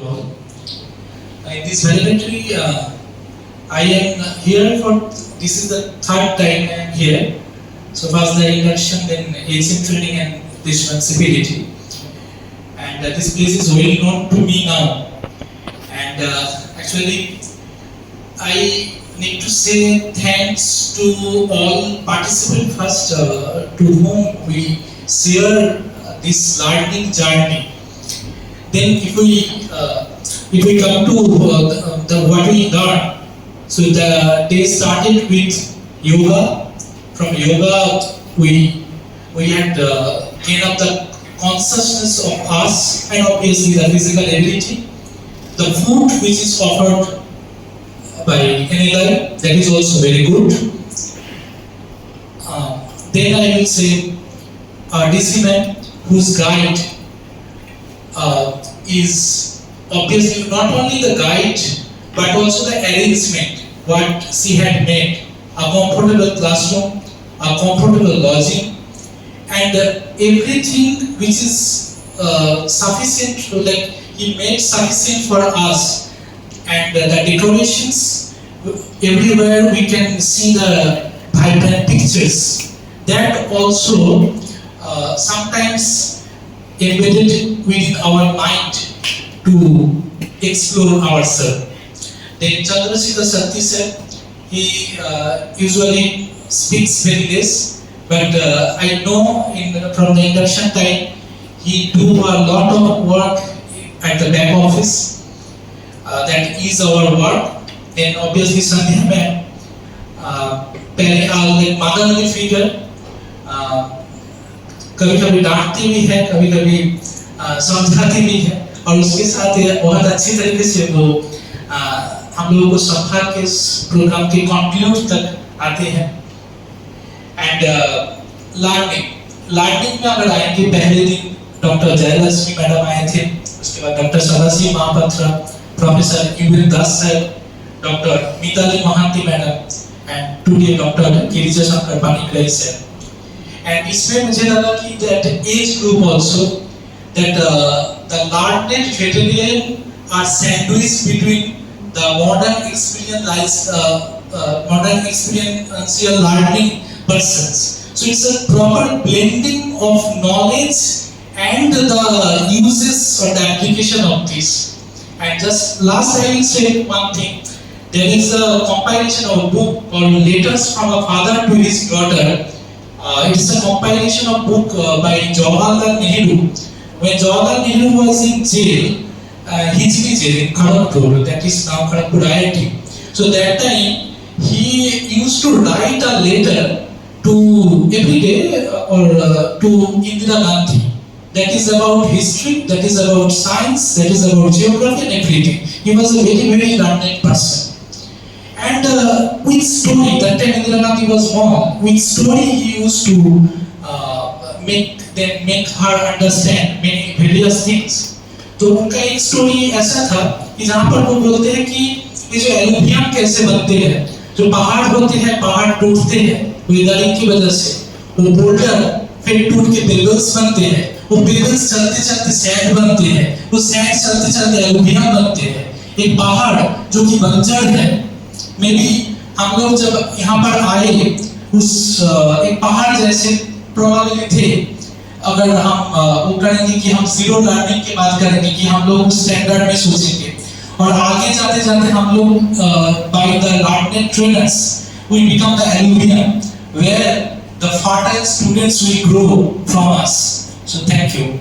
all. In this valedictory, I am here for this is the third time I am here. So first the induction, then HM training, and this one CPDT. And this place is well known to me now. And actually, I need to say thanks to all participants first, to whom we share this learning journey. Then if we come to the what we learn, so the day started with yoga. From yoga, we had gained up the consciousness of us and obviously the physical ability. The food which is offered by NLI, that is also very good. Then I will say DC man, whose guide is obviously not only the guide but also the arrangement what she had made, a comfortable classroom, a comfortable lodging, and everything which is sufficient, like he made sufficient for us, and the decorations everywhere we can see the vibrant pictures that also sometimes embedded within our mind to explore ourselves. Then Chandrasekhar Satti sir, he usually speaks very less, but I know from the induction time he do a lot of work at the back office. That is our work. Then obviously Sandhya ma'am, like motherly figure. कभी-कभी डांटती भी है, कभी-कभी समझाती भी है, और उसके साथ बहुत अच्छी तरीके से वो हम लोगों को संभाल के इस प्रोग्राम के कंक्लूड तक आते हैं. एंड लर्निंग में अगर आएंगे, पहले दिन डॉक्टर जयलक्ष्मी मैडम आए थे, उसके बाद doctor Sadashiv Mahapatra, professor U N Das sir, doctor Mitali Mohanty madam, and today doctor Girija Shankar Panigrahi sir. And इसमें मुझे लगा कि that age group also, that the learned veterinarian are sandwiched between the modern experiential learning persons. So it's a proper blending of knowledge and the uses or the application of this. And just last I will say one thing. There is a compilation of a book called Letters from a Father to His Daughter. It's a compilation of book by Jawaharlal Nehru. When Jawaharlal Nehru was in jail, Hijri jail in Kharagpur, that is now Kharagpur IIT. So that time he used to write a letter to every day to Indira Gandhi. That is about history, that is about science, that is about geography and everything. He was a very, very learned person. And with story, that time Indira Gandhi was born, with story he used to make her understand many various things. तो उनका एक story ऐसा था कि जहाँ पर वो बोलते हैं कि ये जो एलुवियम कैसे बनते हैं, जो पहाड़ होते हैं, पहाड़ टूटते हैं वेदरिंग की वजह से, वो बोल्डर फिर टूट के पिलर्स बनते हैं, वो पिलर्स चलते चलते सैंड बनते हैं, वो सैंड चलते चलते एलुवियम बनते हैं. एक पहाड़ जो कि बंजर है, मे बी हम लोग जब यहाँ पर आए उस एक पहाड़ जैसे प्रोबेबली थे, अगर हम वो करेंगे कि हम जीरो लर्निंग की बात करेंगे कि हम लोग स्टैंडर्ड में सोचेंगे, और आगे जाते जाते हम लोग by the learning trainers we become the aluminium where the fertile students will grow from us. So thank you.